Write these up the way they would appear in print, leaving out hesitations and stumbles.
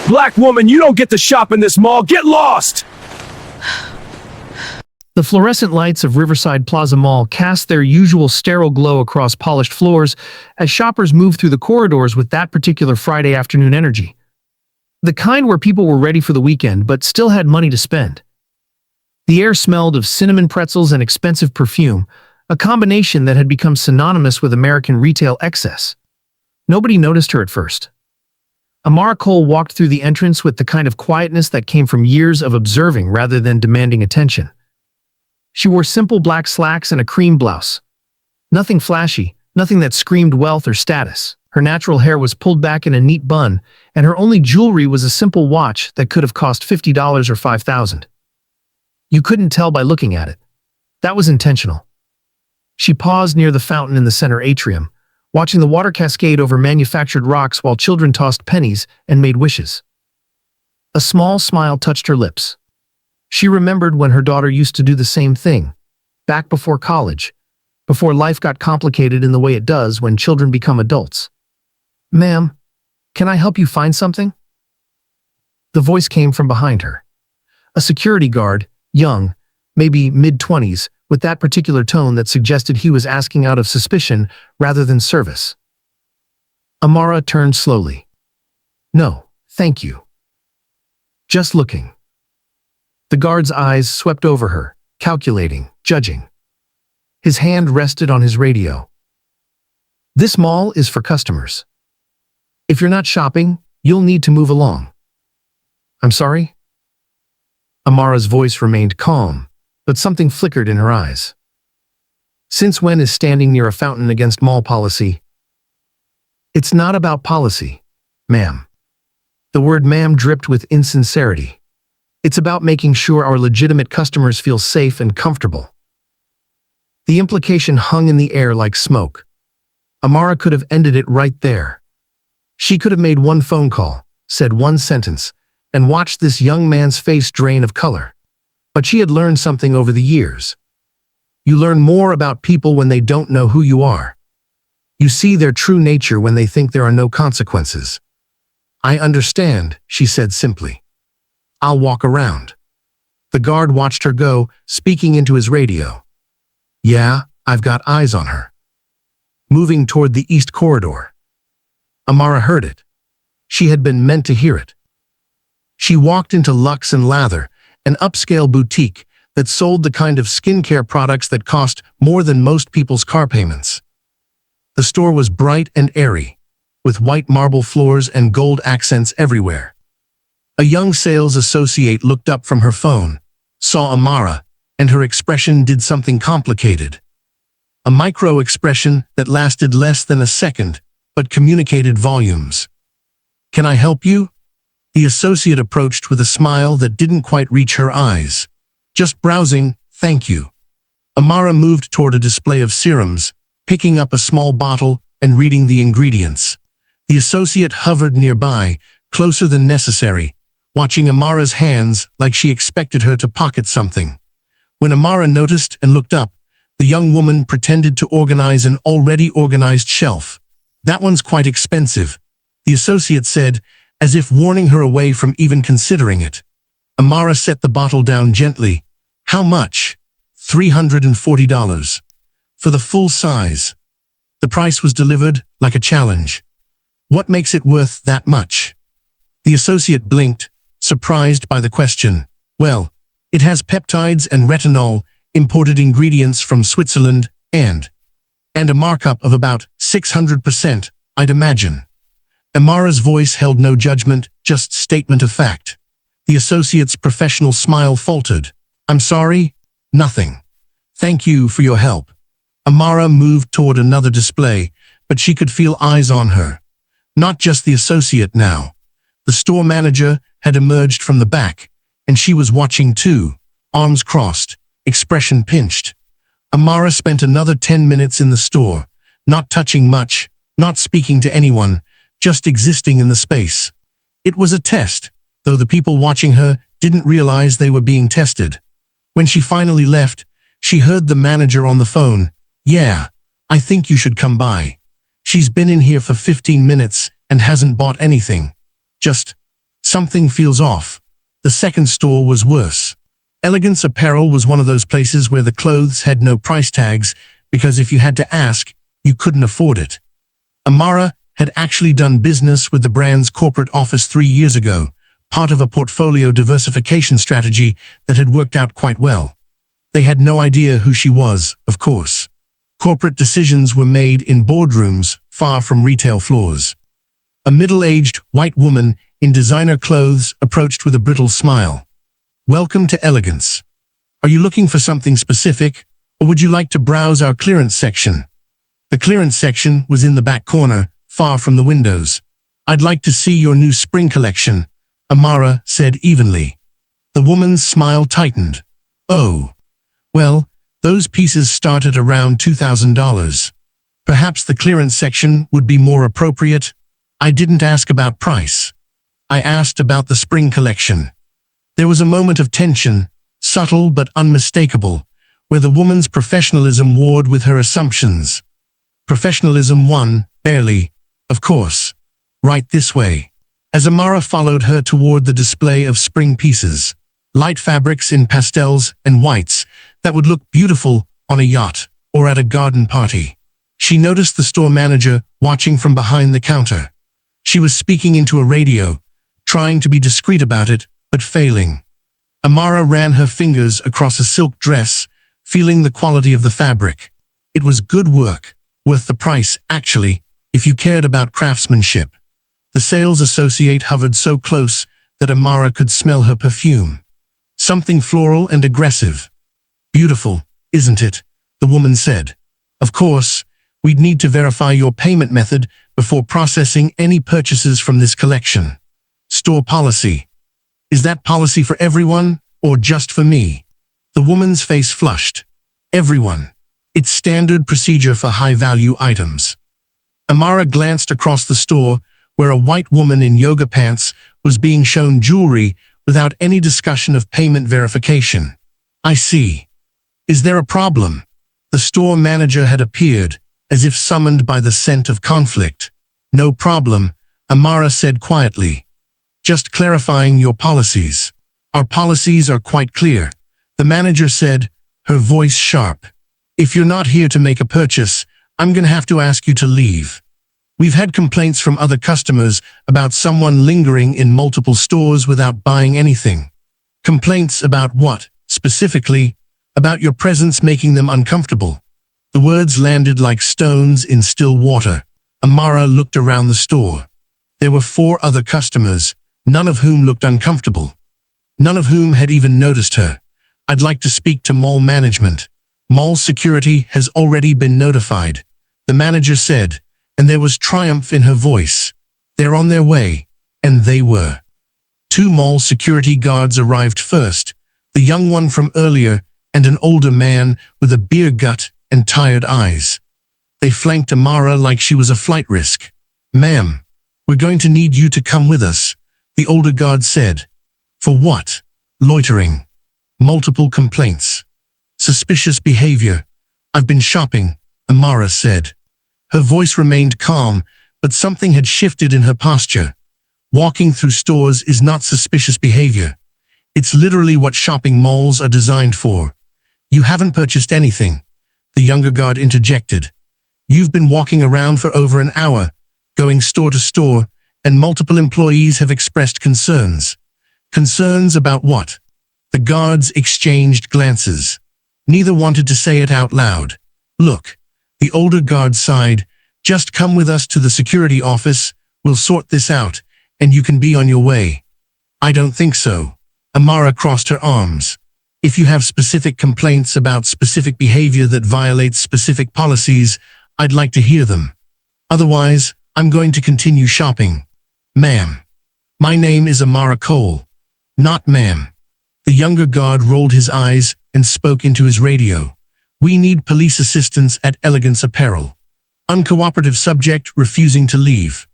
Black woman, you don't get to shop in this mall. Get lost! The fluorescent lights of Riverside Plaza Mall cast their usual sterile glow across polished floors as shoppers moved through the corridors with that particular Friday afternoon energy. The kind where people were ready for the weekend but still had money to spend. The air smelled of cinnamon pretzels and expensive perfume, a combination that had become synonymous with American retail excess. Nobody noticed her at first. Amara Cole walked through the entrance with the kind of quietness that came from years of observing rather than demanding attention. She wore simple black slacks and a cream blouse. Nothing flashy, nothing that screamed wealth or status. Her natural hair was pulled back in a neat bun, and her only jewelry was a simple watch that could have cost $50 or $5,000. You couldn't tell by looking at it. That was intentional. She paused near the fountain in the center atrium, watching the water cascade over manufactured rocks while children tossed pennies and made wishes. A small smile touched her lips. She remembered when her daughter used to do the same thing, back before college, before life got complicated in the way it does when children become adults. "Ma'am, can I help you find something?" The voice came from behind her. A security guard, young, maybe mid-20s, with that particular tone that suggested he was asking out of suspicion rather than service. Amara turned slowly. "No, thank you. Just looking." The guard's eyes swept over her, calculating, judging. His hand rested on his radio. "This mall is for customers. If you're not shopping, you'll need to move along." "I'm sorry?" Amara's voice remained calm, but something flickered in her eyes. "Since when is standing near a fountain against mall policy?" "It's not about policy, ma'am." The word ma'am dripped with insincerity. "It's about making sure our legitimate customers feel safe and comfortable." The implication hung in the air like smoke. Amara could have ended it right there. She could have made one phone call, said one sentence, and watched this young man's face drain of color. But she had learned something over the years. You learn more about people when they don't know who you are. You see their true nature when they think there are no consequences. "I understand," she said simply. "I'll walk around." The guard watched her go, speaking into his radio. "Yeah, I've got eyes on her." Moving toward the east corridor. Amara heard it. She had been meant to hear it. She walked into Lux and Lather, an upscale boutique that sold the kind of skincare products that cost more than most people's car payments. The store was bright and airy, with white marble floors and gold accents everywhere. A young sales associate looked up from her phone, saw Amara, and her expression did something complicated. A micro-expression that lasted less than a second, but communicated volumes. "Can I help you?" The associate approached with a smile that didn't quite reach her eyes. "Just browsing, thank you." Amara moved toward a display of serums, picking up a small bottle and reading the ingredients. The associate hovered nearby, closer than necessary, watching Amara's hands like she expected her to pocket something. When Amara noticed and looked up, the young woman pretended to organize an already organized shelf. "That one's quite expensive," the associate said, as if warning her away from even considering it. Amara set the bottle down gently. "How much?" $340. "For the full size." The price was delivered like a challenge. "What makes it worth that much?" The associate blinked, surprised by the question. "Well, it has peptides and retinol, imported ingredients from Switzerland, and a markup of about 600%, I'd imagine." Amara's voice held no judgment, just statement of fact. The associate's professional smile faltered. "I'm sorry? Nothing. Thank you for your help." Amara moved toward another display, but she could feel eyes on her. Not just the associate now. The store manager had emerged from the back, and she was watching too, arms crossed, expression pinched. Amara spent another 10 minutes in the store, not touching much, not speaking to anyone, just existing in the space. It was a test, though the people watching her didn't realize they were being tested. When she finally left, she heard the manager on the phone. "Yeah, I think you should come by. She's been in here for 15 minutes and hasn't bought anything. Just Something feels off. The second store was worse. Elegance Apparel was one of those places where the clothes had no price tags because if you had to ask, you couldn't afford it. Amara had actually done business with the brand's corporate office 3 years ago, part of a portfolio diversification strategy that had worked out quite well. They had no idea who she was, of course. Corporate decisions were made in boardrooms, far from retail floors. A middle-aged, white woman in designer clothes approached with a brittle smile. "Welcome to Elegance. Are you looking for something specific, or would you like to browse our clearance section?" The clearance section was in the back corner, far from the windows. "I'd like to see your new spring collection," Amara said evenly. The woman's smile tightened. "Oh. Well, those pieces start at around $2,000. Perhaps the clearance section would be more appropriate." "I didn't ask about price. I asked about the spring collection." There was a moment of tension, subtle but unmistakable, where the woman's professionalism warred with her assumptions. Professionalism won, barely, of course. "Right this way." As Amara followed her toward the display of spring pieces, light fabrics in pastels and whites that would look beautiful on a yacht or at a garden party. She noticed the store manager watching from behind the counter. She was speaking into a radio, trying to be discreet about it, but failing. Amara ran her fingers across a silk dress, feeling the quality of the fabric. It was good work, worth the price, actually, if you cared about craftsmanship. The sales associate hovered so close that Amara could smell her perfume. Something floral and aggressive. "Beautiful, isn't it?" the woman said. "Of course, we'd need to verify your payment method before processing any purchases from this collection." "Store policy. Is that policy for everyone, or just for me?" The woman's face flushed. "Everyone. It's standard procedure for high-value items." Amara glanced across the store, where a white woman in yoga pants was being shown jewelry without any discussion of payment verification. "I see. Is there a problem?" The store manager had appeared, as if summoned by the scent of conflict. "No problem," Amara said quietly. "Just clarifying your policies." "Our policies are quite clear," the manager said, her voice sharp. "If you're not here to make a purchase, I'm going to have to ask you to leave. We've had complaints from other customers about someone lingering in multiple stores without buying anything." "Complaints about what, specifically?" "About your presence making them uncomfortable." The words landed like stones in still water. Amara looked around the store. There were 4 other customers, none of whom looked uncomfortable. None of whom had even noticed her. "I'd like to speak to mall management." "Mall security has already been notified," the manager said, and there was triumph in her voice. "They're on their way." And they were. 2 mall security guards arrived first, the young one from earlier and an older man with a beer gut and tired eyes. They flanked Amara like she was a flight risk. "Ma'am, we're going to need you to come with us," the older guard said. "For what?" "Loitering. Multiple complaints. Suspicious behavior." "I've been shopping," Amara said. Her voice remained calm, but something had shifted in her posture. Walking through stores is not suspicious behavior. It's literally what shopping malls are designed for. "You haven't purchased anything," the younger guard interjected. "You've been walking around for over an hour, going store to store, and multiple employees have expressed concerns." "Concerns about what?" The guards exchanged glances. Neither wanted to say it out loud. "Look," the older guard sighed, "just come with us to the security office, we'll sort this out, and you can be on your way." "I don't think so." Amara crossed her arms. "If you have specific complaints about specific behavior that violates specific policies, I'd like to hear them. Otherwise, I'm going to continue shopping." "Ma'am. My name is Amara Cole." "Not ma'am." The younger guard rolled his eyes and spoke into his radio. "We need police assistance at Elegance Apparel." Uncooperative subject refusing to leave.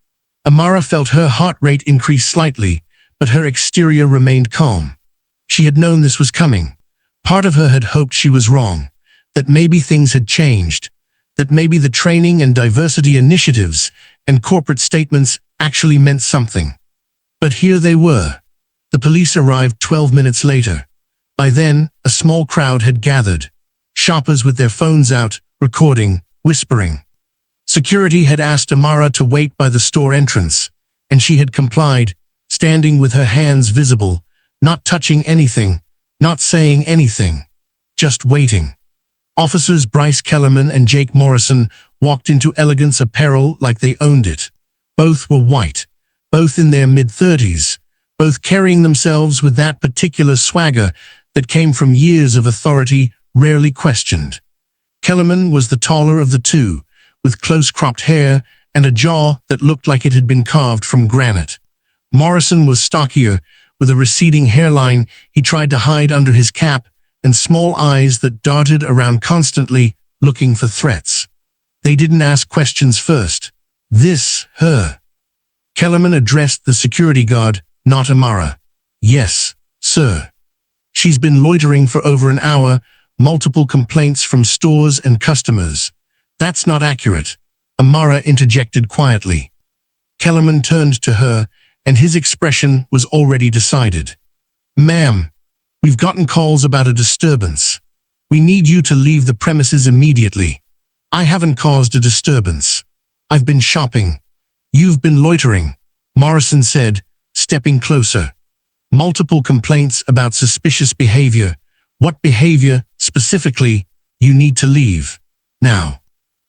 Amara felt her heart rate increase slightly, but her exterior remained calm. She had known this was coming. Part of her had hoped she was wrong, that maybe things had changed, that maybe the training and diversity initiatives and corporate statements actually meant something. But here they were. The police arrived 12 minutes later. By then, a small crowd had gathered. Shoppers with their phones out, recording, whispering. Security had asked Amara to wait by the store entrance, and she had complied, standing with her hands visible, not touching anything, not saying anything, just waiting. Officers Bryce Kellerman and Jake Morrison walked into Elegance Apparel like they owned it. Both were white, both in their mid-30s, both carrying themselves with that particular swagger that came from years of authority rarely questioned. Kellerman was the taller of the two, with close-cropped hair and a jaw that looked like it had been carved from granite. Morrison was stockier, with a receding hairline he tried to hide under his cap and small eyes that darted around constantly, looking for threats. They didn't ask questions first. Her. Kellerman addressed the security guard, not Amara. Yes, sir. She's been loitering for over an hour, multiple complaints from stores and customers. That's not accurate, Amara interjected quietly. Kellerman turned to her, and his expression was already decided. Ma'am, we've gotten calls about a disturbance. We need you to leave the premises immediately. I haven't caused a disturbance. I've been shopping. You've been loitering, Morrison said, stepping closer. Multiple complaints about suspicious behavior. What behavior, specifically? You need to leave. Now.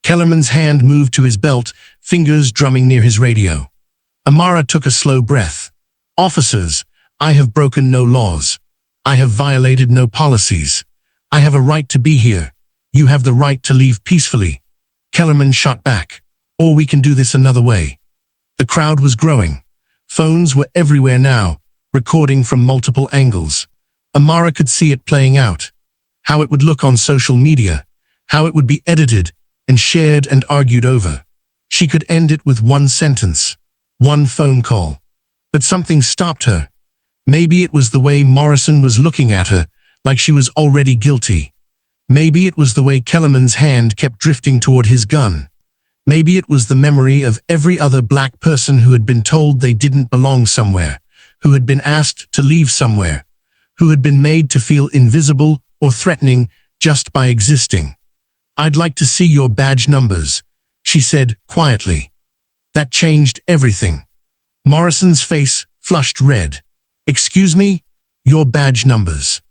Kellerman's hand moved to his belt, fingers drumming near his radio. Amara took a slow breath. Officers, I have broken no laws. I have violated no policies. I have a right to be here. You have the right to leave peacefully. Kellerman shot back. Or we can do this another way. The crowd was growing. Phones were everywhere now, recording from multiple angles. Amara could see it playing out. How it would look on social media. How it would be edited and shared and argued over. She could end it with one sentence. One phone call. But something stopped her. Maybe it was the way Morrison was looking at her, like she was already guilty. Maybe it was the way Kellerman's hand kept drifting toward his gun. Maybe it was the memory of every other black person who had been told they didn't belong somewhere, who had been asked to leave somewhere, who had been made to feel invisible or threatening just by existing. I'd like to see your badge numbers, she said quietly. That changed everything. Morrison's face flushed red. Excuse me? Your badge numbers.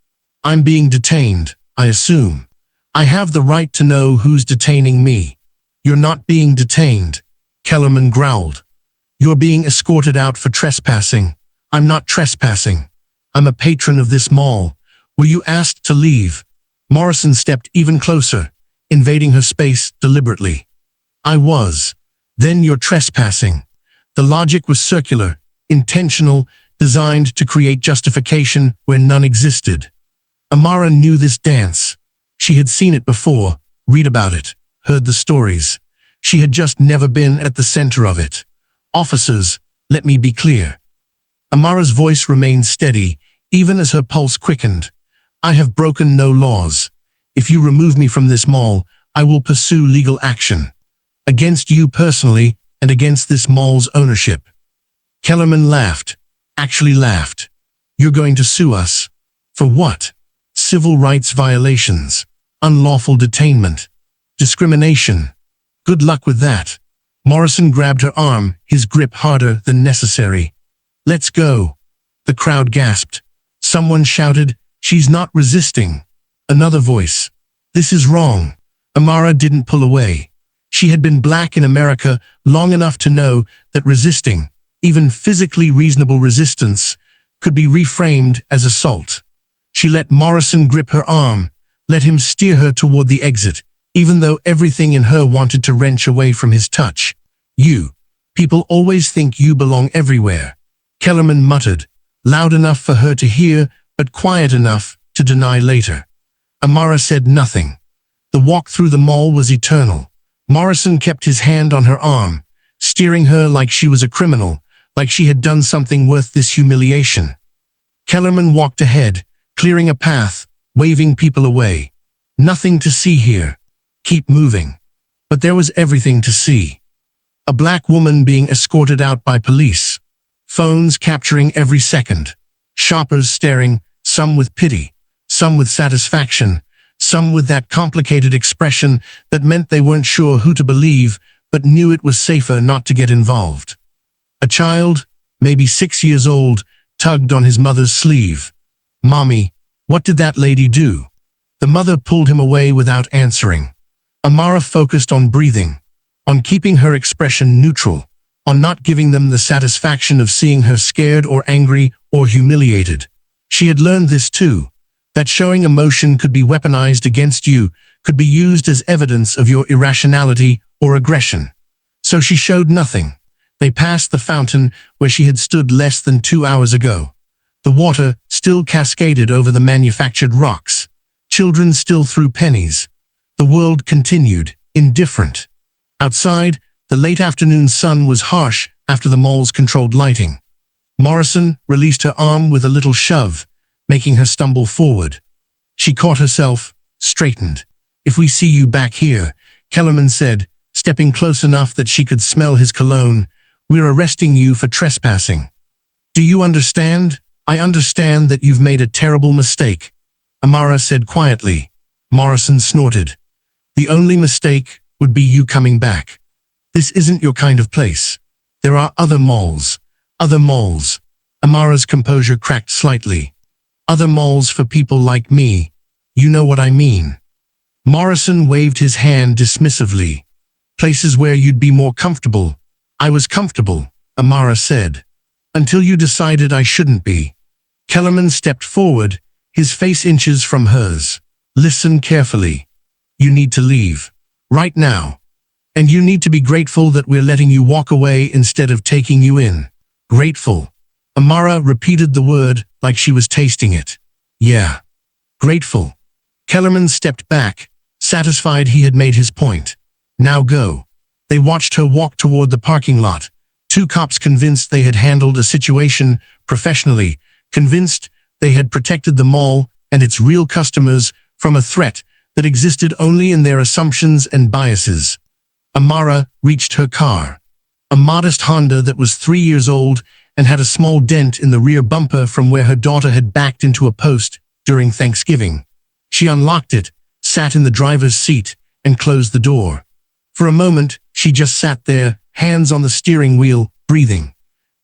I'm being detained, I assume. I have the right to know who's detaining me. You're not being detained, Kellerman growled. You're being escorted out for trespassing. I'm not trespassing. I'm a patron of this mall. Were you asked to leave? Morrison stepped even closer, invading her space deliberately. I was. Then you're trespassing. The logic was circular, intentional, designed to create justification where none existed. Amara knew this dance. She had seen it before, read about it, heard the stories. She had just never been at the center of it. Officers, let me be clear. Amara's voice remained steady, even as her pulse quickened. I have broken no laws. If you remove me from this mall, I will pursue legal action. Against you personally, and against this mall's ownership. Kellerman laughed. Actually laughed. You're going to sue us. For what? Civil rights violations. Unlawful detainment. Discrimination. Good luck with that. Morrison grabbed her arm, his grip harder than necessary. Let's go. The crowd gasped. Someone shouted, she's not resisting. Another voice. This is wrong. Amara didn't pull away. She had been black in America long enough to know that resisting, even physically reasonable resistance, could be reframed as assault. She let Morrison grip her arm, let him steer her toward the exit, even though everything in her wanted to wrench away from his touch. People always think you belong everywhere, Kellerman muttered, loud enough for her to hear, but quiet enough to deny later. Amara said nothing. The walk through the mall was eternal. Morrison kept his hand on her arm, steering her like she was a criminal, like she had done something worth this humiliation. Kellerman walked ahead, clearing a path, waving people away. Nothing to see here. Keep moving. But there was everything to see. A black woman being escorted out by police. Phones capturing every second. Shoppers staring, some with pity, some with satisfaction, some with that complicated expression that meant they weren't sure who to believe, but knew it was safer not to get involved. A child, maybe 6 years old, tugged on his mother's sleeve. "Mommy, what did that lady do?" The mother pulled him away without answering. Amara focused on breathing, on keeping her expression neutral, on not giving them the satisfaction of seeing her scared or angry or humiliated. She had learned this too, that showing emotion could be weaponized against you, could be used as evidence of your irrationality or aggression. So she showed nothing. They passed the fountain where she had stood less than 2 hours ago. The water still cascaded over the manufactured rocks. Children still threw pennies. The world continued, indifferent. Outside, the late afternoon sun was harsh after the mall's controlled lighting. Morrison released her arm with a little shove, making her stumble forward. She caught herself, straightened. "If we see you back here," Kellerman said, stepping close enough that she could smell his cologne, "we're arresting you for trespassing. Do you understand? I understand that you've made a terrible mistake," Amara said quietly. Morrison snorted. "The only mistake would be you coming back. This isn't your kind of place. There are other malls. Other malls." Amara's composure cracked slightly. "Other malls for people like me. You know what I mean." Morrison waved his hand dismissively. "Places where you'd be more comfortable." "I was comfortable," Amara said. "Until you decided I shouldn't be." Kellerman stepped forward, his face inches from hers. "Listen carefully. You need to leave. Right now. And you need to be grateful that we're letting you walk away instead of taking you in." "Grateful." Amara repeated the word like she was tasting it. "Yeah. Grateful." Kellerman stepped back, satisfied he had made his point. "Now go." They watched her walk toward the parking lot. Two cops convinced they had handled a situation professionally, convinced they had protected the mall and its real customers from a threat that existed only in their assumptions and biases. Amara reached her car. A modest Honda that was 3 years old and had a small dent in the rear bumper from where her daughter had backed into a post during Thanksgiving. She unlocked it, sat in the driver's seat, and closed the door. For a moment, she just sat there, hands on the steering wheel, breathing.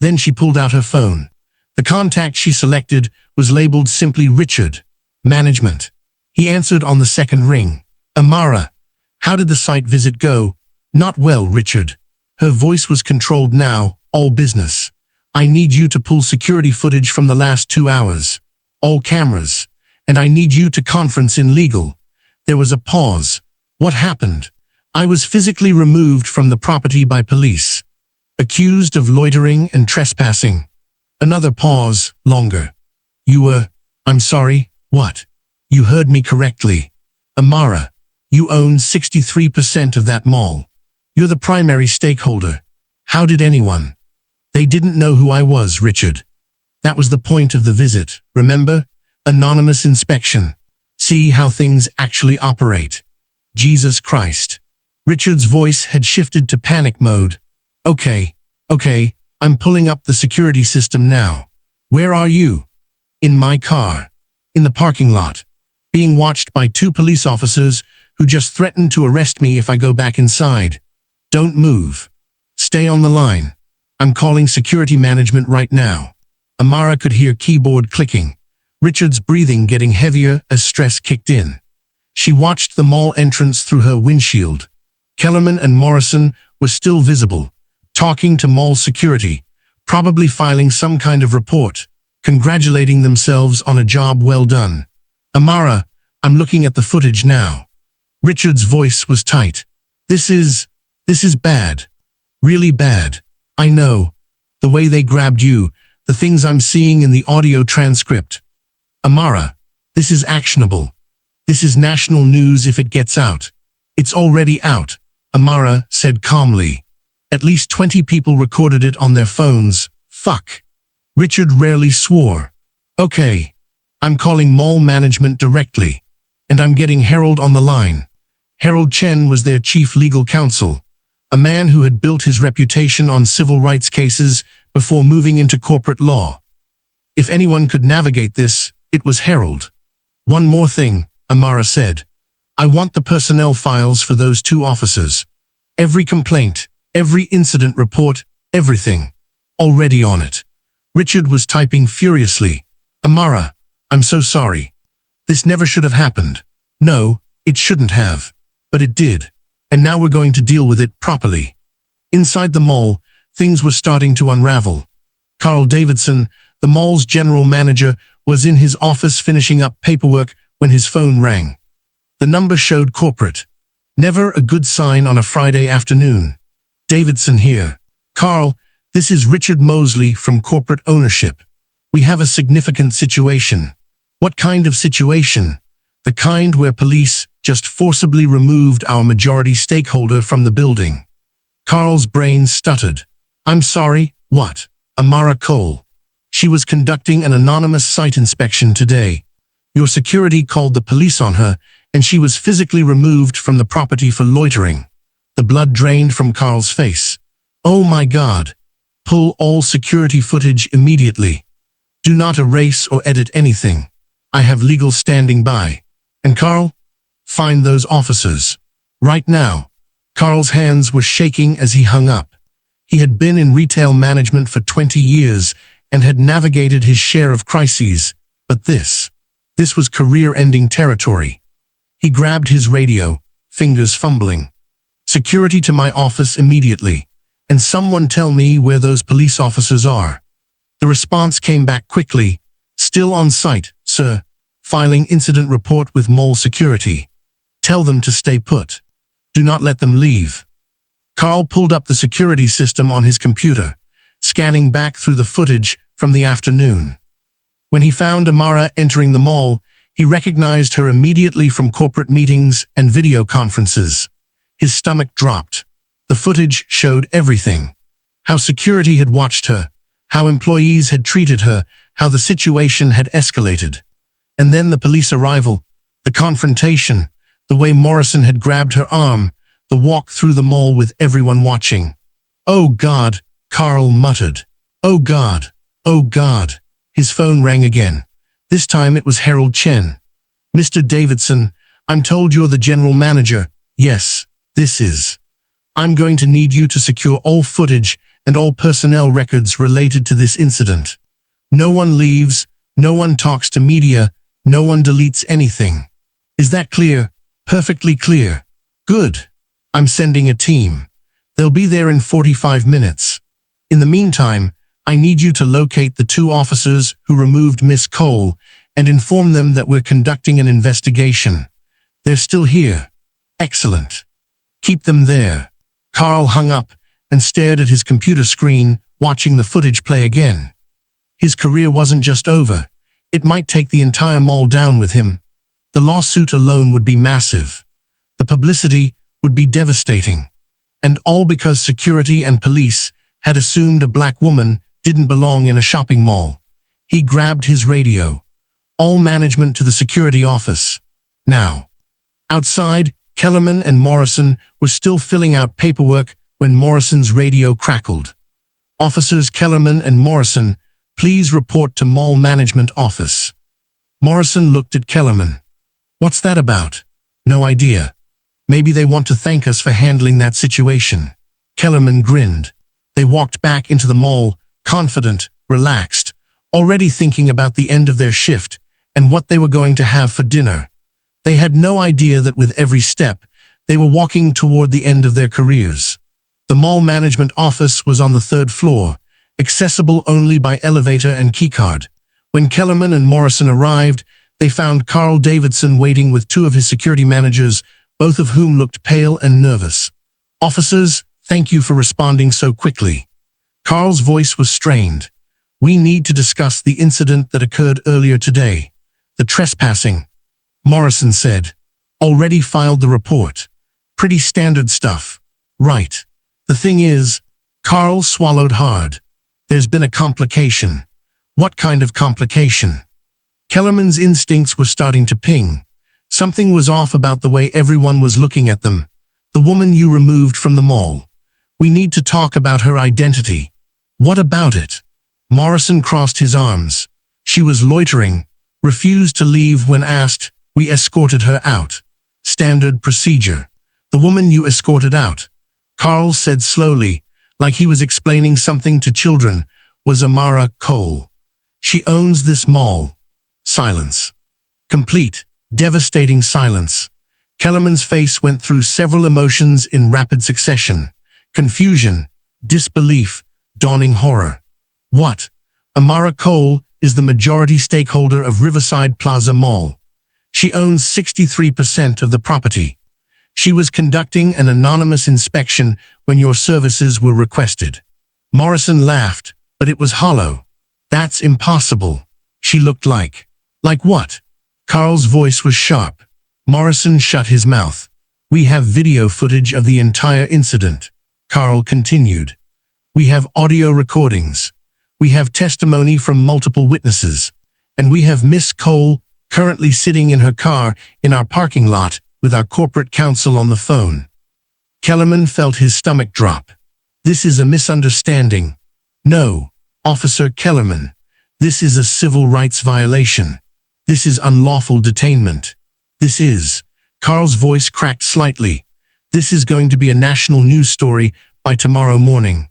Then she pulled out her phone. The contact she selected was labeled simply Richard. Management. He answered on the second ring. "Amara, how did the site visit go?" "Not well, Richard." Her voice was controlled now, all business. "I need you to pull security footage from the last 2 hours. All cameras. And I need you to conference in legal." There was a pause. "What happened?" "I was physically removed from the property by police. Accused of loitering and trespassing." Another pause, longer. "You were, I'm sorry, what?" "You heard me correctly. Amara, you own 63% of that mall. You're the primary stakeholder. How did anyone?" "They didn't know who I was, Richard. That was the point of the visit, remember? Anonymous inspection. See how things actually operate." Jesus Christ. Richard's voice had shifted to panic mode. Okay, I'm pulling up the security system now." "Where are you?" "In my car. In the parking lot. Being watched by 2 police officers who just threatened to arrest me if I go back inside." "Don't move. Stay on the line. I'm calling security management right now." Amara could hear keyboard clicking. Richard's breathing getting heavier as stress kicked in. She watched the mall entrance through her windshield. Kellerman and Morrison were still visible, talking to mall security, probably filing some kind of report, congratulating themselves on a job well done. "Amara, I'm looking at the footage now." Richard's voice was tight. This is bad. Really bad. I know. The way they grabbed you, the things I'm seeing in the audio transcript. Amara, this is actionable. This is national news if it gets out." "It's already out," Amara said calmly. "At least 20 people recorded it on their phones. Fuck." Richard rarely swore. "Okay. I'm calling mall management directly. And I'm getting Harold on the line." Harold Chen was their chief legal counsel. a man who had built his reputation on civil rights cases before moving into corporate law. If anyone could navigate this, it was Harold. One more thing, Amara said. I want the personnel files for those 2 officers. Every complaint, every incident report, everything. Already on it. Richard was typing furiously. Amara, I'm so sorry. This never should have happened. No, it shouldn't have. But it did. And now we're going to deal with it properly. Inside the mall, things were starting to unravel. Carl Davidson, the mall's general manager, was in his office finishing up paperwork when his phone rang. The number showed corporate. Never a good sign on a Friday afternoon. Davidson here. Carl, this is Richard Mosley from corporate ownership. We have a significant situation. What kind of situation? The kind where police just forcibly removed our majority stakeholder from the building. Carl's brain stuttered. I'm sorry, what? Amara Cole. She was conducting an anonymous site inspection today. Your security called the police on her, and she was physically removed from the property for loitering. The blood drained from Carl's face. Oh my God. Pull all security footage immediately. Do not erase or edit anything. I have legal standing by. And Carl? Find those officers. Right now. Carl's hands were shaking as he hung up. He had been in retail management for 20 years and had navigated his share of crises, but this was career-ending territory. He grabbed his radio, fingers fumbling. Security to my office immediately, and someone tell me where those police officers are. The response came back quickly. Still on site, sir. Filing incident report with mall security. Tell them to stay put. Do not let them leave. Carl pulled up the security system on his computer, scanning back through the footage from the afternoon. When he found Amara entering the mall, he recognized her immediately from corporate meetings and video conferences. His stomach dropped. The footage showed everything. How security had watched her, how employees had treated her, how the situation had escalated. And then the police arrival, the confrontation, the way Morrison had grabbed her arm, the walk through the mall with everyone watching. Oh God, Carl muttered. Oh God, oh God. His phone rang again. This time it was Harold Chen. Mr. Davidson, I'm told you're the general manager. Yes, this is. I'm going to need you to secure all footage and all personnel records related to this incident. No one leaves, no one talks to media, no one deletes anything. Is that clear? Perfectly clear. Good. I'm sending a team. They'll be there in 45 minutes. In the meantime, I need you to locate the 2 officers who removed Miss Cole and inform them that we're conducting an investigation. They're still here. Excellent. Keep them there. Carl hung up and stared at his computer screen, watching the footage play again. His career wasn't just over. It might take the entire mall down with him. The lawsuit alone would be massive. The publicity would be devastating. And all because security and police had assumed a black woman didn't belong in a shopping mall. He grabbed his radio. All management to the security office. Now. Outside, Kellerman and Morrison were still filling out paperwork when Morrison's radio crackled. Officers Kellerman and Morrison, please report to mall management office. Morrison looked at Kellerman. What's that about? No idea. Maybe they want to thank us for handling that situation. Kellerman grinned. They walked back into the mall, confident, relaxed, already thinking about the end of their shift and what they were going to have for dinner. They had no idea that with every step, they were walking toward the end of their careers. The mall management office was on the 3rd floor, accessible only by elevator and keycard. When Kellerman and Morrison arrived, they found Carl Davidson waiting with 2 of his security managers, both of whom looked pale and nervous. Officers, thank you for responding so quickly. Carl's voice was strained. We need to discuss the incident that occurred earlier today. The trespassing. Morrison said. Already filed the report. Pretty standard stuff. Right. The thing is, Carl swallowed hard. There's been a complication. What kind of complication? Kellerman's instincts were starting to ping. Something was off about the way everyone was looking at them. The woman you removed from the mall. We need to talk about her identity. What about it? Morrison crossed his arms. She was loitering, refused to leave when asked. We escorted her out. Standard procedure. The woman you escorted out, Carl said slowly, like he was explaining something to children, was Amara Cole. She owns this mall. Silence. Complete, devastating silence. Kellerman's face went through several emotions in rapid succession. Confusion, disbelief, dawning horror. What? Amara Cole is the majority stakeholder of Riverside Plaza Mall. She owns 63% of the property. She was conducting an anonymous inspection when your services were requested. Morrison laughed, but it was hollow. That's impossible. She looked like. Like what? Carl's voice was sharp. Morrison shut his mouth. We have video footage of the entire incident. Carl continued. We have audio recordings. We have testimony from multiple witnesses. And we have Miss Cole currently sitting in her car in our parking lot with our corporate counsel on the phone. Kellerman felt his stomach drop. This is a misunderstanding. No, Officer Kellerman. This is a civil rights violation. This is unlawful detainment. This is. Carl's voice cracked slightly. This is going to be a national news story by tomorrow morning.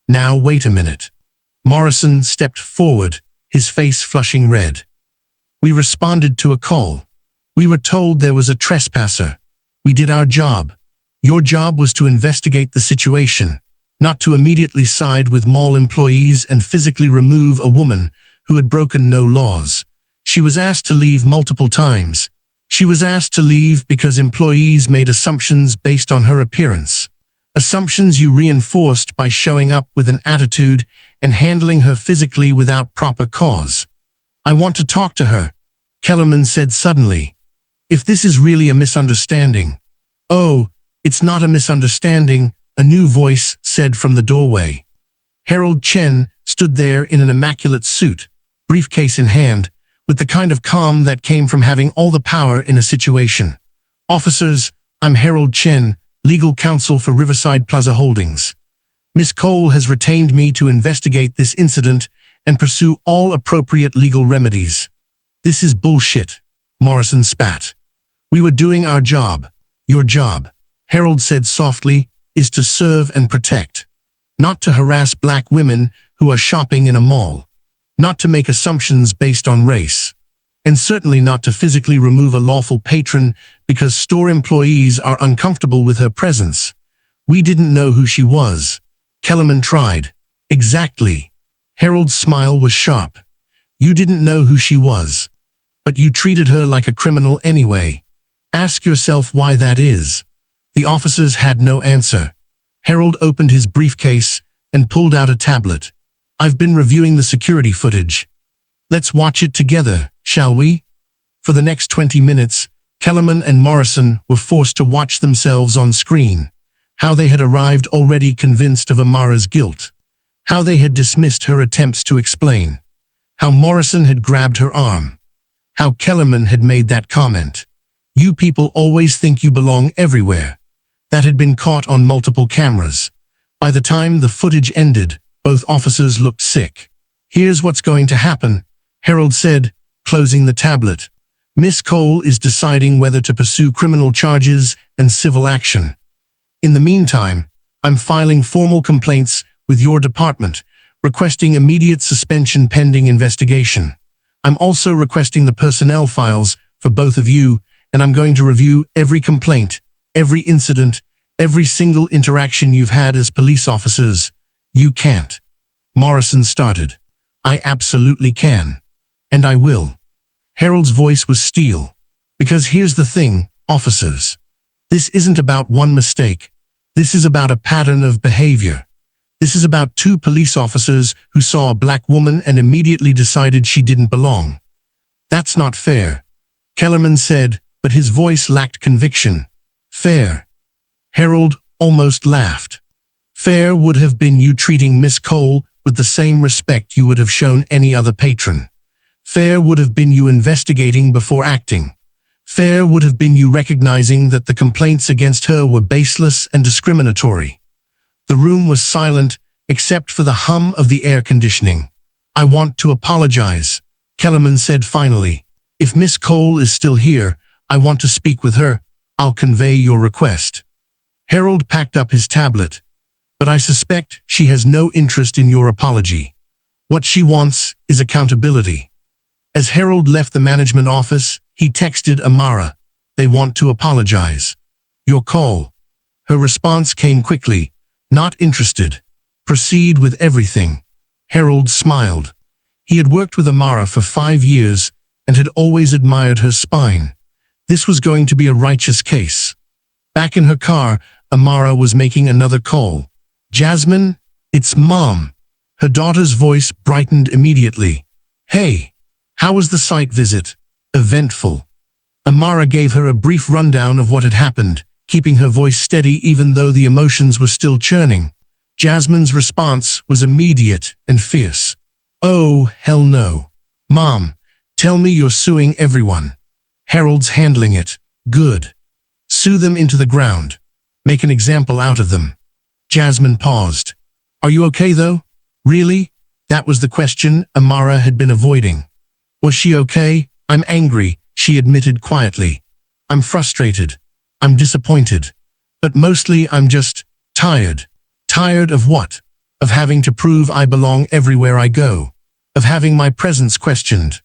Now wait a minute. Morrison stepped forward, his face flushing red. We responded to a call. We were told there was a trespasser. We did our job. Your job was to investigate the situation, not to immediately side with mall employees and physically remove a woman who had broken no laws. She was asked to leave multiple times. She was asked to leave because employees made assumptions based on her appearance. Assumptions you reinforced by showing up with an attitude and handling her physically without proper cause. I want to talk to her, Kellerman said suddenly. If this is really a misunderstanding. Oh, it's not a misunderstanding, a new voice said from the doorway. Harold Chen stood there in an immaculate suit, briefcase in hand, with the kind of calm that came from having all the power in a situation. Officers, I'm Harold Chen, legal counsel for Riverside Plaza Holdings. Miss Cole has retained me to investigate this incident and pursue all appropriate legal remedies. This is bullshit, Morrison spat. We were doing our job. Your job, Harold said softly, is to serve and protect. Not to harass black women who are shopping in a mall. Not to make assumptions based on race. And certainly not to physically remove a lawful patron because store employees are uncomfortable with her presence. We didn't know who she was. Kellerman tried. Exactly. Harold's smile was sharp. You didn't know who she was. But you treated her like a criminal anyway. Ask yourself why that is. The officers had no answer. Harold opened his briefcase and pulled out a tablet. I've been reviewing the security footage. Let's watch it together, shall we? For the next 20 minutes, Kellerman and Morrison were forced to watch themselves on screen. How they had arrived already convinced of Amara's guilt. How they had dismissed her attempts to explain. How Morrison had grabbed her arm. How Kellerman had made that comment. You people always think you belong everywhere. That had been caught on multiple cameras. By the time the footage ended, both officers looked sick. Here's what's going to happen, Harold said, closing the tablet. Miss Cole is deciding whether to pursue criminal charges and civil action. In the meantime, I'm filing formal complaints with your department, requesting immediate suspension pending investigation. I'm also requesting the personnel files for both of you, and I'm going to review every complaint, every incident, every single interaction you've had as police officers. You can't. Morrison started. I absolutely can. And I will. Harold's voice was steel. Because here's the thing, officers. This isn't about one mistake. This is about a pattern of behavior. This is about two police officers who saw a black woman and immediately decided she didn't belong. That's not fair, Kellerman said, but his voice lacked conviction. Fair. Harold almost laughed. Fair would have been you treating Miss Cole with the same respect you would have shown any other patron. Fair would have been you investigating before acting. Fair would have been you recognizing that the complaints against her were baseless and discriminatory. The room was silent, except for the hum of the air conditioning. "I want to apologize," Kellerman said finally. "If Miss Cole is still here, I want to speak with her. I'll convey your request." Harold packed up his tablet. "But I suspect she has no interest in your apology. What she wants is accountability." As Harold left the management office, he texted Amara. "They want to apologize. Your call." Her response came quickly. "Not interested. Proceed with everything." Harold smiled. He had worked with Amara for 5 years and had always admired her spine. This was going to be a righteous case. Back in her car, Amara was making another call. "Jasmine, it's Mom." Her daughter's voice brightened immediately. "Hey, how was the site visit?" "Eventful." Amara gave her a brief rundown of what had happened, keeping her voice steady even though the emotions were still churning. Jasmine's response was immediate and fierce. "Oh, hell no. Mom, tell me you're suing everyone." "Harold's handling it." "Good. Sue them into the ground. Make an example out of them." Jasmine paused. "Are you okay though? Really?" That was the question Amara had been avoiding. Was she okay? "I'm angry," she admitted quietly. "I'm frustrated. I'm disappointed. But mostly I'm just tired." "Tired of what?" "Of having to prove I belong everywhere I go. Of having my presence questioned.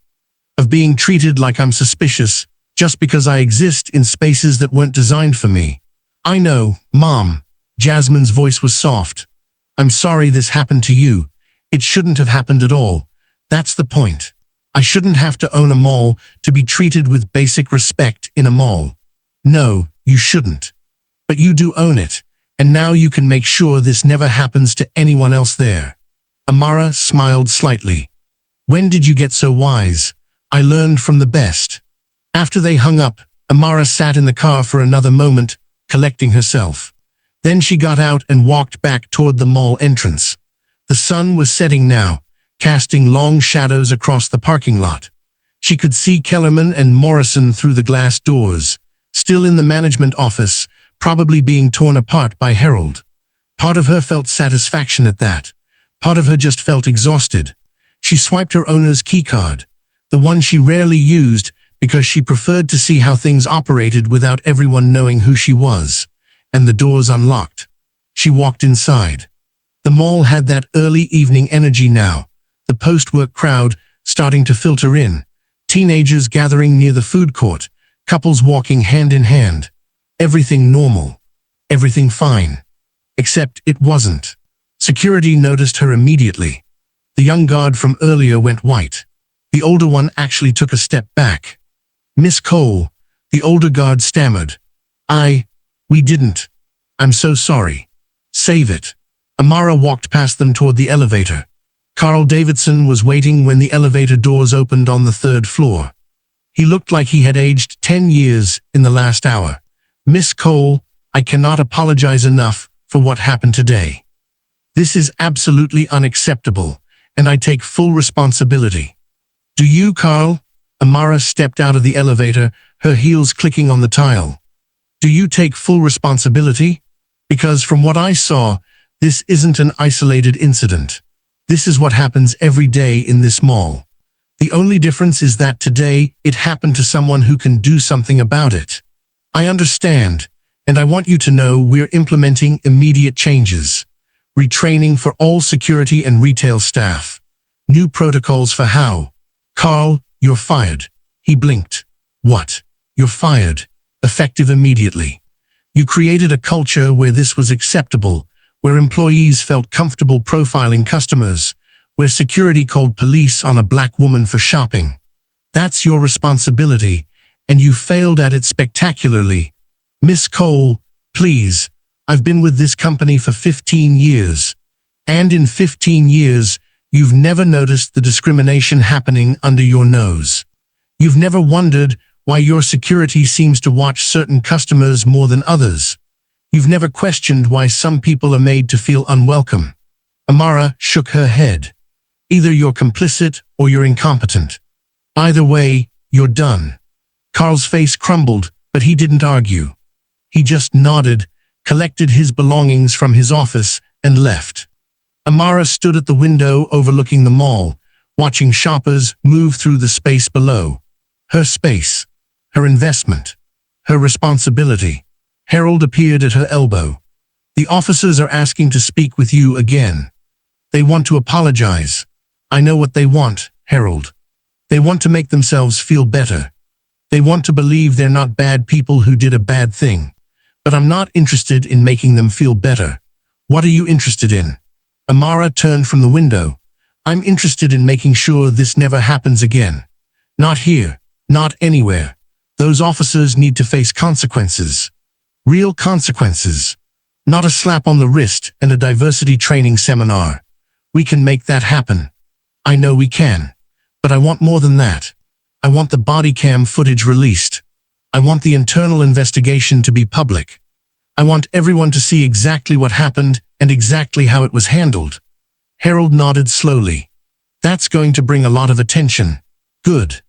Of being treated like I'm suspicious just because I exist in spaces that weren't designed for me." "I know, Mom." Jasmine's voice was soft. "I'm sorry this happened to you. It shouldn't have happened at all. That's the point. I shouldn't have to own a mall to be treated with basic respect in a mall." "No, you shouldn't. But you do own it, and now you can make sure this never happens to anyone else there." Amara smiled slightly. "When did you get so wise?" "I learned from the best." After they hung up, Amara sat in the car for another moment, collecting herself. Then she got out and walked back toward the mall entrance. The sun was setting now, casting long shadows across the parking lot. She could see Kellerman and Morrison through the glass doors, still in the management office, probably being torn apart by Harold. Part of her felt satisfaction at that. Part of her just felt exhausted. She swiped her owner's keycard, the one she rarely used because she preferred to see how things operated without everyone knowing who she was, and the doors unlocked. She walked inside. The mall had that early evening energy now, the post-work crowd starting to filter in, teenagers gathering near the food court, couples walking hand in hand. Everything normal. Everything fine. Except it wasn't. Security noticed her immediately. The young guard from earlier went white. The older one actually took a step back. "Miss Cole," the older guard stammered. We didn't. I'm so sorry." "Save it." Amara walked past them toward the elevator. Carl Davidson was waiting when the elevator doors opened on the 3rd floor. He looked like he had aged 10 years in the last hour. "Miss Cole, I cannot apologize enough for what happened today. This is absolutely unacceptable, and I take full responsibility." "Do you, Carl?" Amara stepped out of the elevator, her heels clicking on the tile. "Do you take full responsibility? Because from what I saw, this isn't an isolated incident. This is what happens every day in this mall. The only difference is that today it happened to someone who can do something about it. I understand, and I want you to know we're implementing immediate changes. Retraining for all security and retail staff. New protocols for how." "Carl, you're fired." He blinked. "What? You're fired. Effective immediately. You created a culture where this was acceptable, where employees felt comfortable profiling customers, where security called police on a black woman for shopping. That's your responsibility, and you failed at it spectacularly. Miss Cole, please, I've been with this company for 15 years. And in 15 years, you've never noticed the discrimination happening under your nose. You've never wondered why your security seems to watch certain customers more than others. You've never questioned why some people are made to feel unwelcome." Amara shook her head. "Either you're complicit or you're incompetent. Either way, you're done." Carl's face crumbled, but he didn't argue. He just nodded, collected his belongings from his office, and left. Amara stood at the window overlooking the mall, watching shoppers move through the space below. Her space, her investment, her responsibility. Harold appeared at her elbow. "The officers are asking to speak with you again. They want to apologize." "I know what they want, Harold. They want to make themselves feel better. They want to believe they're not bad people who did a bad thing. But I'm not interested in making them feel better." "What are you interested in?" Amara turned from the window. "I'm interested in making sure this never happens again. Not here, not anywhere. Those officers need to face consequences. Real consequences. Not a slap on the wrist and a diversity training seminar. We can make that happen. I know we can. But I want more than that. I want the body cam footage released. I want the internal investigation to be public. I want everyone to see exactly what happened and exactly how it was handled." Harold nodded slowly. "That's going to bring a lot of attention." "Good.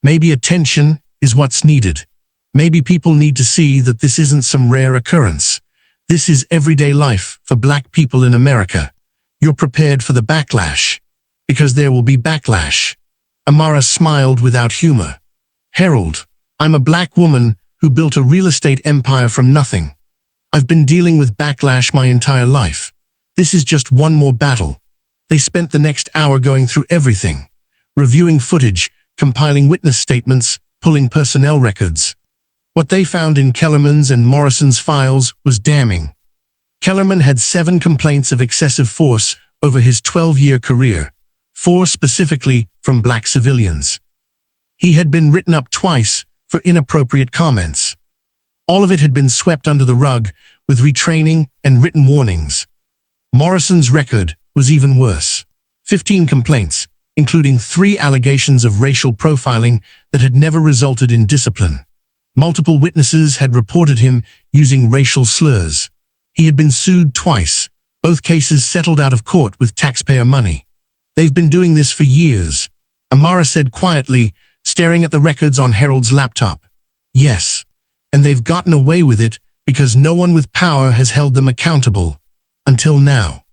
Maybe attention is what's needed. Maybe people need to see that this isn't some rare occurrence. This is everyday life for Black people in America. You're prepared for the backlash. Because there will be backlash." Amara smiled without humor. "Harold, I'm a Black woman who built a real estate empire from nothing. I've been dealing with backlash my entire life. This is just one more battle." They spent the next hour going through everything, reviewing footage, compiling witness statements, pulling personnel records. What they found in Kellerman's and Morrison's files was damning. Kellerman had 7 complaints of excessive force over his 12-year career, 4 specifically from Black civilians. He had been written up twice for inappropriate comments. All of it had been swept under the rug with retraining and written warnings. Morrison's record was even worse. 15 complaints, including 3 allegations of racial profiling that had never resulted in discipline. Multiple witnesses had reported him using racial slurs. He had been sued twice, both cases settled out of court with taxpayer money. "They've been doing this for years," Amara said quietly, staring at the records on Harold's laptop. "Yes. And they've gotten away with it because no one with power has held them accountable. Until now."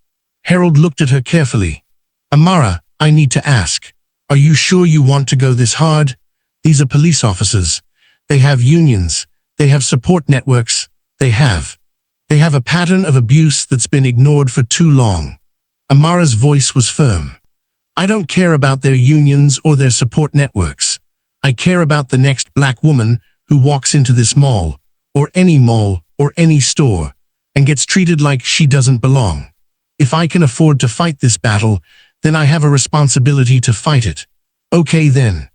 Harold looked at her carefully. "Amara, I need to ask, are you sure you want to go this hard? These are police officers. They have unions. They have support networks. They have a pattern of abuse that's been ignored for too long." Amara's voice was firm. "I don't care about their unions or their support networks. I care about the next Black woman who walks into this mall, or any store, and gets treated like she doesn't belong. If I can afford to fight this battle, then I have a responsibility to fight it." "Okay then."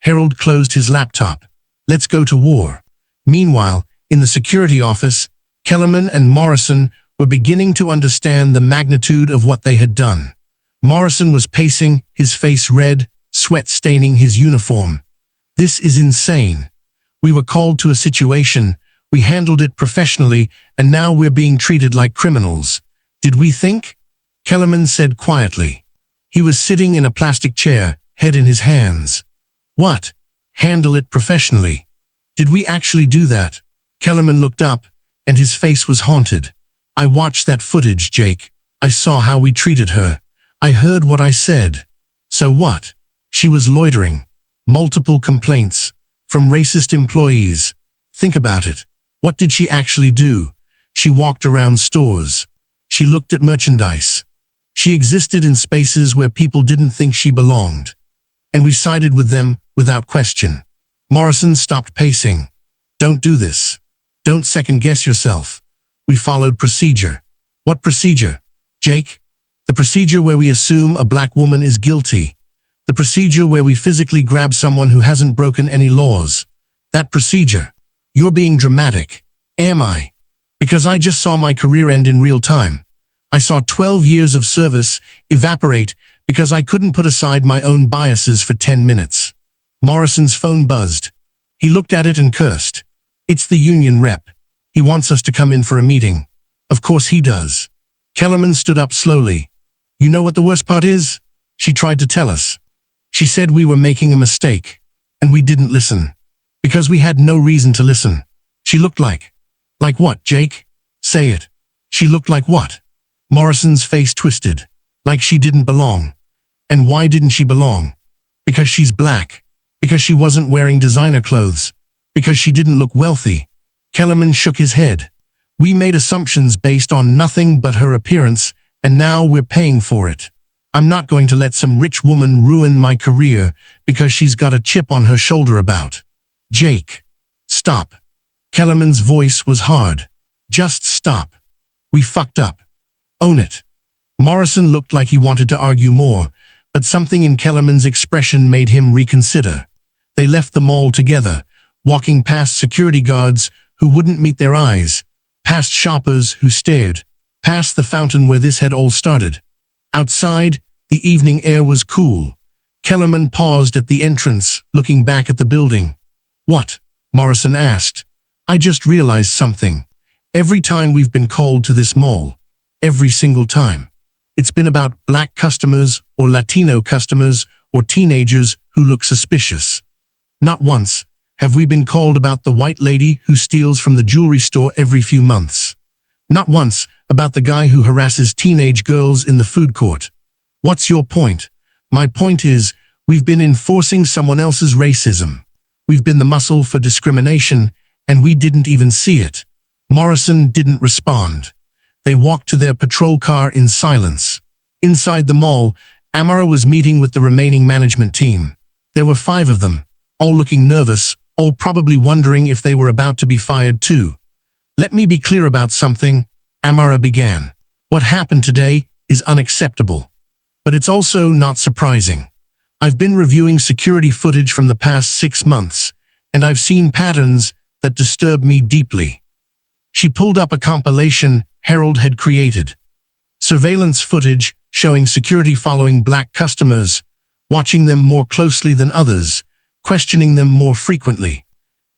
Harold closed his laptop. "Let's go to war." Meanwhile, in the security office, Kellerman and Morrison were beginning to understand the magnitude of what they had done. Morrison was pacing, his face red, sweat staining his uniform. "This is insane. We were called to a situation, we handled it professionally, and now we're being treated like criminals. Did we think?" Kellerman said quietly. He was sitting in a plastic chair, head in his hands. "What? Handle it professionally? Did we actually do that?" Kellerman looked up, and his face was haunted. "I watched that footage, Jake. I saw how we treated her. I heard what I said." "So what?" "She was loitering. Multiple complaints. From racist employees. Think about it. What did she actually do? She walked around stores. She looked at merchandise. She existed in spaces where people didn't think she belonged. And we sided with them without question." Morrison stopped pacing. "Don't do this. Don't second-guess yourself. We followed procedure." "What procedure, Jake?" "The procedure where we assume a Black woman is guilty. The procedure where we physically grab someone who hasn't broken any laws. That procedure." "You're being dramatic." "Am I? Because I just saw my career end in real time. I saw 12 years of service evaporate because I couldn't put aside my own biases for 10 minutes. Morrison's phone buzzed. He looked at it and cursed. "It's the union rep. He wants us to come in for a meeting." "Of course he does." Kellerman stood up slowly. "You know what the worst part is? She tried to tell us. She said we were making a mistake, and we didn't listen. Because we had no reason to listen. She looked like what, Jake? Say it. She looked like what?" Morrison's face twisted, like she didn't belong. And why didn't she belong? Because she's black. Because she wasn't wearing designer clothes. Because she didn't look wealthy. Kellerman shook his head. We made assumptions based on nothing but her appearance, and now we're paying for it. I'm not going to let some rich woman ruin my career because she's got a chip on her shoulder about. Jake. Stop. Kellerman's voice was hard. Just stop. We fucked up. Own it. Morrison looked like he wanted to argue more, but something in Kellerman's expression made him reconsider. They left the mall together, walking past security guards who wouldn't meet their eyes, past shoppers who stared, past the fountain where this had all started. Outside, the evening air was cool. Kellerman paused at the entrance, looking back at the building. What? Morrison asked. I just realized something. Every time we've been called to this mall, every single time, it's been about black customers or Latino customers or teenagers who look suspicious. Not once have we been called about the white lady who steals from the jewelry store every few months. Not once about the guy who harasses teenage girls in the food court. What's your point? My point is, we've been enforcing someone else's racism. We've been the muscle for discrimination, and we didn't even see it. Morrison didn't respond. They walked to their patrol car in silence. Inside the mall, Amara was meeting with the remaining management team. There were 5 of them, all looking nervous, all probably wondering if they were about to be fired too. Let me be clear about something, Amara began. What happened today is unacceptable. But it's also not surprising. I've been reviewing security footage from the past 6 months, and I've seen patterns that disturb me deeply. She pulled up a compilation Harold had created. Surveillance footage showing security following black customers, watching them more closely than others, questioning them more frequently.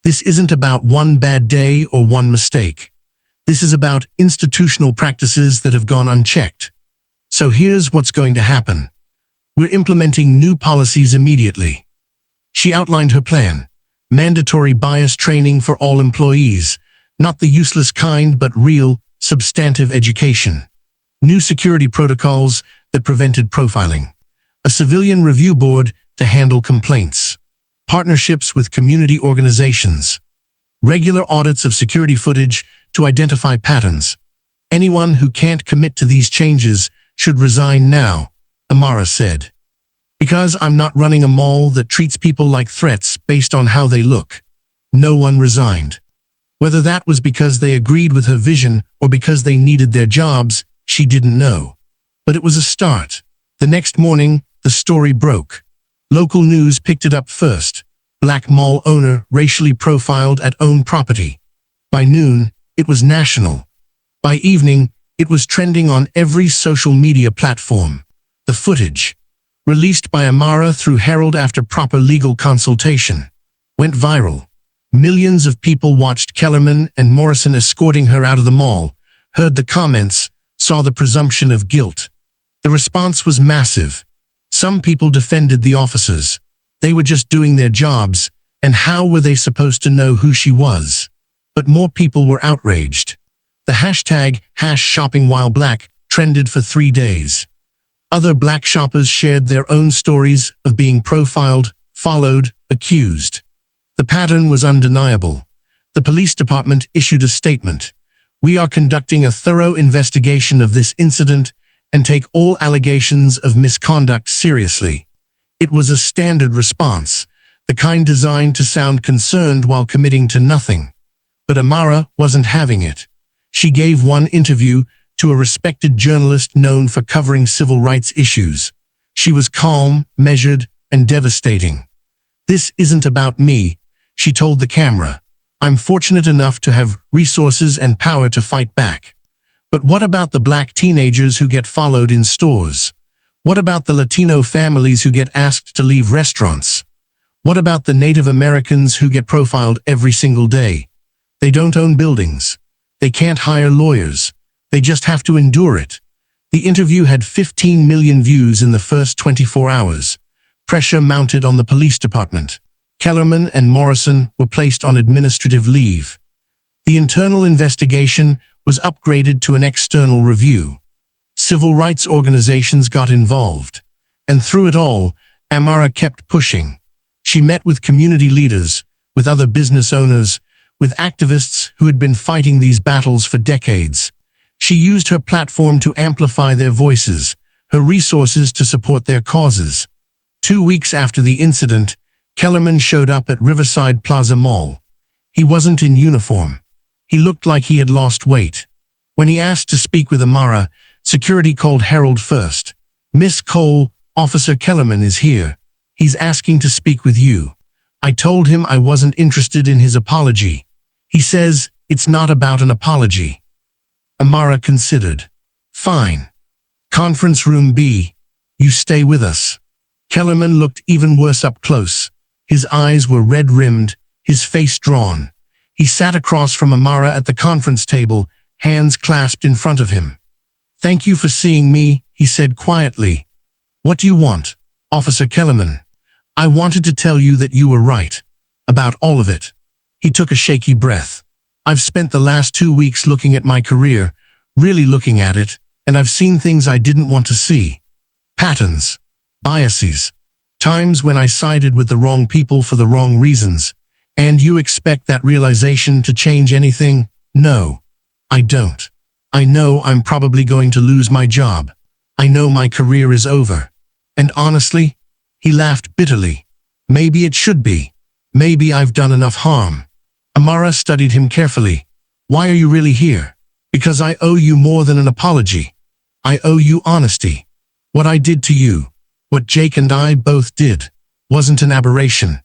This isn't about one bad day or one mistake. This is about institutional practices that have gone unchecked. So here's what's going to happen. We're implementing new policies immediately. She outlined her plan. Mandatory bias training for all employees, not the useless kind but real, substantive education. New security protocols that prevented profiling. A civilian review board to handle complaints. Partnerships with community organizations. Regular audits of security footage to identify patterns. Anyone who can't commit to these changes should resign now, Amara said. Because I'm not running a mall that treats people like threats based on how they look. No one resigned. Whether that was because they agreed with her vision or because they needed their jobs, she didn't know. But it was a start. The next morning, the story broke. Local news picked it up first. Black mall owner racially profiled at own property. By noon, it was national. By evening, it was trending on every social media platform. The footage, released by Amara through Herald after proper legal consultation, went viral. Millions of people watched Kellerman and Morrison escorting her out of the mall, heard the comments, saw the presumption of guilt. The response was massive. Some people defended the officers. They were just doing their jobs, and how were they supposed to know who she was? But more people were outraged. The hashtag #ShoppingWhileBlack trended for 3 days. Other black shoppers shared their own stories of being profiled, followed, accused. The pattern was undeniable. The police department issued a statement. We are conducting a thorough investigation of this incident and take all allegations of misconduct seriously. It was a standard response, the kind designed to sound concerned while committing to nothing. But Amara wasn't having it. She gave one interview to a respected journalist known for covering civil rights issues. She was calm, measured, and devastating. This isn't about me, she told the camera. I'm fortunate enough to have resources and power to fight back. But what about the black teenagers who get followed in stores? What about the Latino families who get asked to leave restaurants? What about the Native Americans who get profiled every single day? They don't own buildings. They can't hire lawyers. They just have to endure it. The interview had 15 million views in the first 24 hours. Pressure mounted on the police department. Kellerman and Morrison were placed on administrative leave. The internal investigation was upgraded to an external review. Civil rights organizations got involved. And through it all, Amara kept pushing. She met with community leaders, with other business owners, with activists who had been fighting these battles for decades. She used her platform to amplify their voices, her resources to support their causes. 2 weeks after the incident, Kellerman showed up at Riverside Plaza Mall. He wasn't in uniform. He looked like he had lost weight. When he asked to speak with Amara, security called Harold first. "Miss Cole, Officer Kellerman is here. He's asking to speak with you." I told him I wasn't interested in his apology. He says it's not about an apology. Amara considered. "Fine. Conference room B. You stay with us." Kellerman looked even worse up close. His eyes were red-rimmed, his face drawn. He sat across from Amara at the conference table, hands clasped in front of him. "Thank you for seeing me," he said quietly. "What do you want, Officer Kellerman?" "I wanted to tell you that you were right. About all of it." He took a shaky breath. "I've spent the last 2 weeks looking at my career, really looking at it, and I've seen things I didn't want to see. Patterns. Biases. Times when I sided with the wrong people for the wrong reasons. And you expect that realization to change anything? No, I don't. I know I'm probably going to lose my job. I know my career is over. And honestly," he laughed bitterly, "maybe it should be. Maybe I've done enough harm." Amara studied him carefully. "Why are you really here?" "Because I owe you more than an apology. I owe you honesty. What I did to you, what Jake and I both did, wasn't an aberration.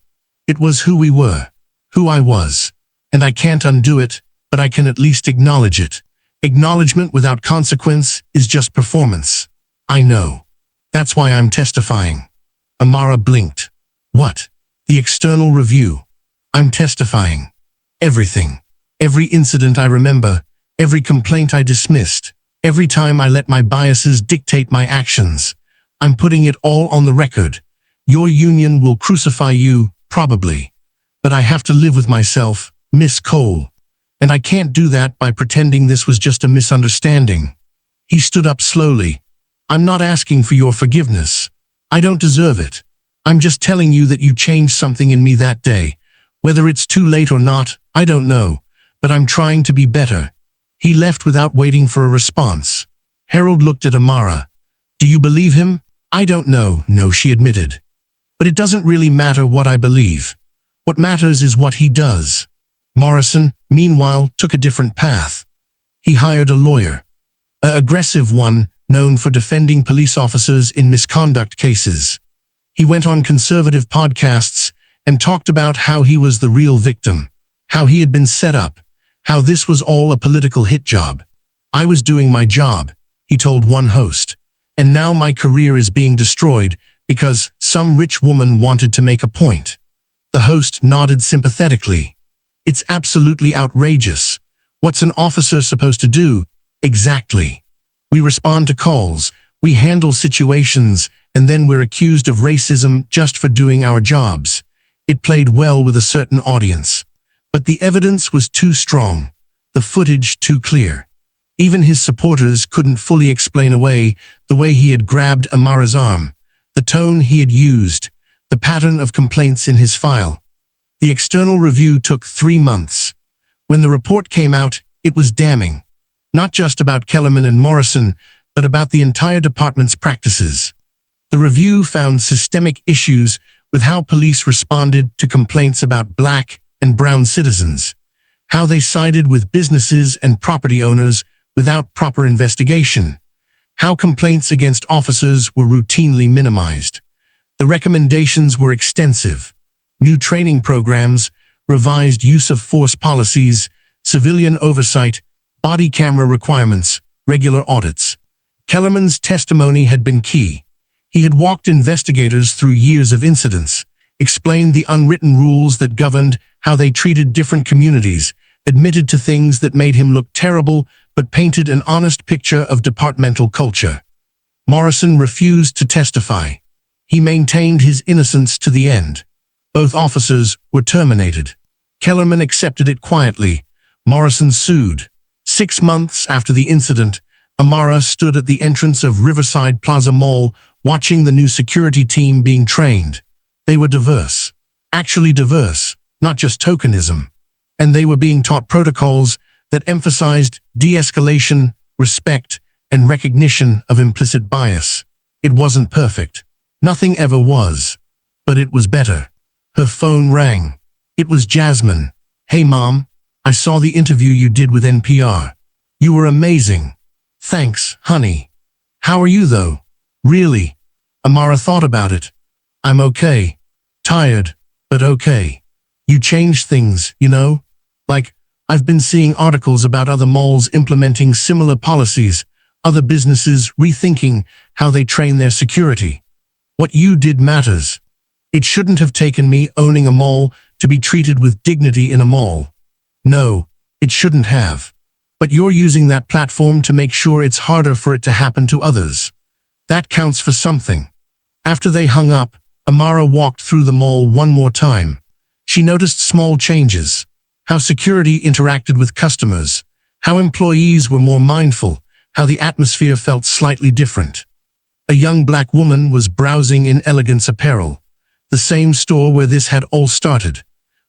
It was who we were, who I was. And I can't undo it, but I can at least acknowledge it. Acknowledgement without consequence is just performance. I know. That's why I'm testifying." Amara blinked. "What?" "The external review. I'm testifying. Everything. Every incident I remember, every complaint I dismissed, every time I let my biases dictate my actions. I'm putting it all on the record. Your union will crucify you, probably. But I have to live with myself, Miss Cole. And I can't do that by pretending this was just a misunderstanding." He stood up slowly. "I'm not asking for your forgiveness. I don't deserve it. I'm just telling you that you changed something in me that day. Whether it's too late or not, I don't know. But I'm trying to be better." He left without waiting for a response. Harold looked at Amara. "Do you believe him?" "I don't know," "No," she admitted. "But it doesn't really matter what I believe. What matters is what he does." Morrison, meanwhile, took a different path. He hired a lawyer. An aggressive one, known for defending police officers in misconduct cases. He went on conservative podcasts and talked about how he was the real victim, how he had been set up, how this was all a political hit job. "I was doing my job," he told one host, "and now my career is being destroyed because some rich woman wanted to make a point." The host nodded sympathetically. "It's absolutely outrageous. What's an officer supposed to do?" "Exactly. We respond to calls, we handle situations, and then we're accused of racism just for doing our jobs." It played well with a certain audience. But the evidence was too strong, the footage too clear. Even his supporters couldn't fully explain away the way he had grabbed Amara's arm, the tone he had used, the pattern of complaints in his file. The external review took 3 months. When the report came out, it was damning. Not just about Kellerman and Morrison, but about the entire department's practices. The review found systemic issues with how police responded to complaints about Black and brown citizens, how they sided with businesses and property owners without proper investigation, how complaints against officers were routinely minimized. The recommendations were extensive: new training programs, revised use of force policies, civilian oversight, body camera requirements, regular audits. Kellerman's testimony had been key. He had walked investigators through years of incidents, explained the unwritten rules that governed how they treated different communities, admitted to things that made him look terrible, but painted an honest picture of departmental culture. Morrison refused to testify. He maintained his innocence to the end. Both officers were terminated. Kellerman accepted it quietly. Morrison sued. 6 months after the incident, Amara stood at the entrance of Riverside Plaza Mall, watching the new security team being trained. They were diverse. Actually diverse, not just tokenism. And they were being taught protocols that emphasized de-escalation, respect, and recognition of implicit bias. It wasn't perfect. Nothing ever was. But it was better. Her phone rang. It was Jasmine. "Hey Mom, I saw the interview you did with NPR. You were amazing." "Thanks, honey. How are you though?" "Really?" Amara thought about it. "I'm okay. Tired, but okay. You changed things, you know? Like, I've been seeing articles about other malls implementing similar policies, other businesses rethinking how they train their security. What you did matters. It shouldn't have taken me owning a mall to be treated with dignity in a mall. No, it shouldn't have. But you're using that platform to make sure it's harder for it to happen to others. That counts for something." After they hung up, Amara walked through the mall one more time. She noticed small changes. How security interacted with customers. How employees were more mindful. How the atmosphere felt slightly different. A young black woman was browsing in elegance apparel. The same store where this had all started.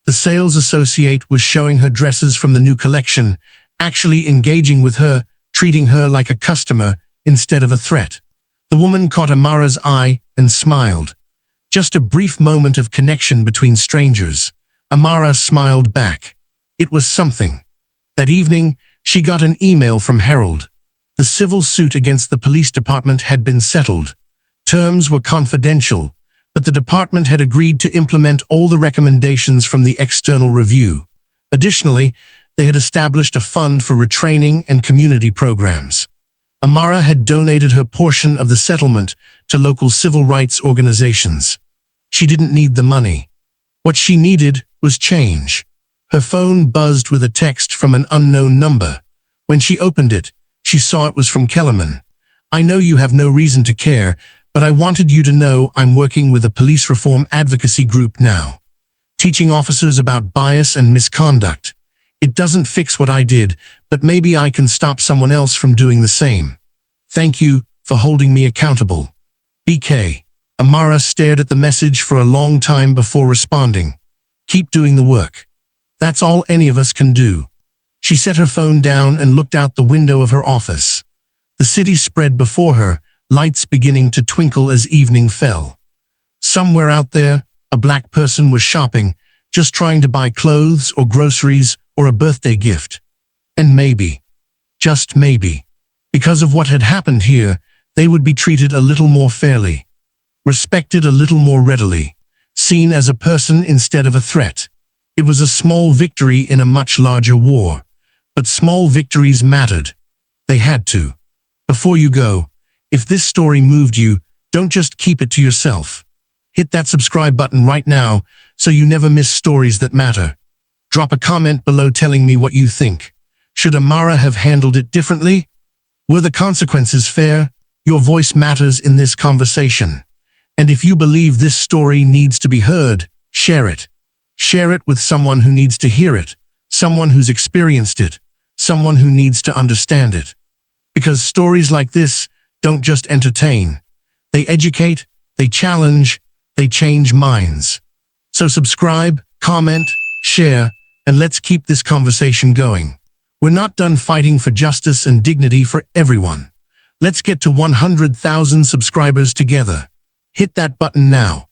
The sales associate was showing her dresses from the new collection, actually engaging with her, treating her like a customer instead of a threat. The woman caught Amara's eye and smiled. Just a brief moment of connection between strangers. Amara smiled back. It was something. That evening, she got an email from Harold. The civil suit against the police department had been settled. Terms were confidential, but the department had agreed to implement all the recommendations from the external review. Additionally, they had established a fund for retraining and community programs. Amara had donated her portion of the settlement to local civil rights organizations. She didn't need the money. What she needed was change. Her phone buzzed with a text from an unknown number. When she opened it, she saw it was from Kellerman. "I know you have no reason to care, but I wanted you to know I'm working with a police reform advocacy group now. Teaching officers about bias and misconduct. It doesn't fix what I did, but maybe I can stop someone else from doing the same. Thank you for holding me accountable. BK." Amara stared at the message for a long time before responding. "Keep doing the work. That's all any of us can do." She set her phone down and looked out the window of her office. The city spread before her, lights beginning to twinkle as evening fell. Somewhere out there, a black person was shopping, just trying to buy clothes or groceries or a birthday gift. And maybe, just maybe, because of what had happened here, they would be treated a little more fairly, respected a little more readily, seen as a person instead of a threat. It was a small victory in a much larger war. But small victories mattered. They had to. Before you go, if this story moved you, don't just keep it to yourself. Hit that subscribe button right now so you never miss stories that matter. Drop a comment below telling me what you think. Should Amara have handled it differently? Were the consequences fair? Your voice matters in this conversation. And if you believe this story needs to be heard, share it. Share it with someone who needs to hear it, someone who's experienced it, someone who needs to understand it. Because stories like this don't just entertain. They educate, they challenge, they change minds. So subscribe, comment, share, and let's keep this conversation going. We're not done fighting for justice and dignity for everyone. Let's get to 100,000 subscribers together. Hit that button now.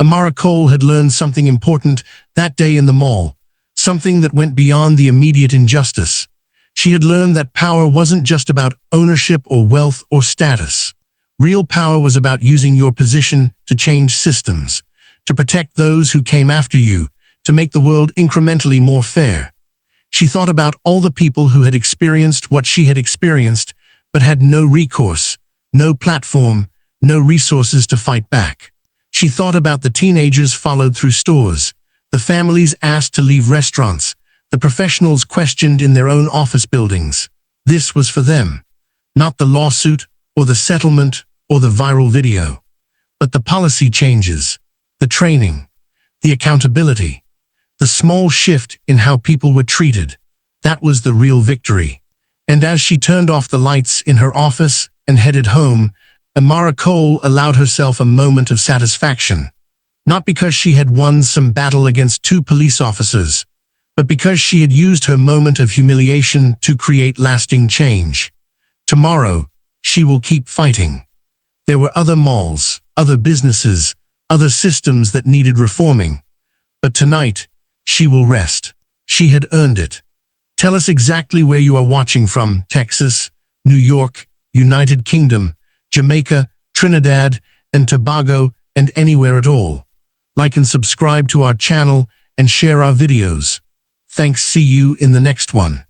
Amara Cole had learned something important that day in the mall, something that went beyond the immediate injustice. She had learned that power wasn't just about ownership or wealth or status. Real power was about using your position to change systems, to protect those who came after you, to make the world incrementally more fair. She thought about all the people who had experienced what she had experienced, but had no recourse, no platform, no resources to fight back. She thought about the teenagers followed through stores, the families asked to leave restaurants, the professionals questioned in their own office buildings. This was for them, not the lawsuit or the settlement or the viral video, but the policy changes, the training, the accountability, the small shift in how people were treated. That was the real victory. And as she turned off the lights in her office and headed home, Amara Cole allowed herself a moment of satisfaction. Not because she had won some battle against two police officers, but because she had used her moment of humiliation to create lasting change. Tomorrow, she will keep fighting. There were other malls, other businesses, other systems that needed reforming. But tonight, she will rest. She had earned it. Tell us exactly where you are watching from: Texas, New York, United Kingdom, Jamaica, Trinidad and Tobago, and anywhere at all. Like and subscribe to our channel and share our videos. Thanks. See you in the next one.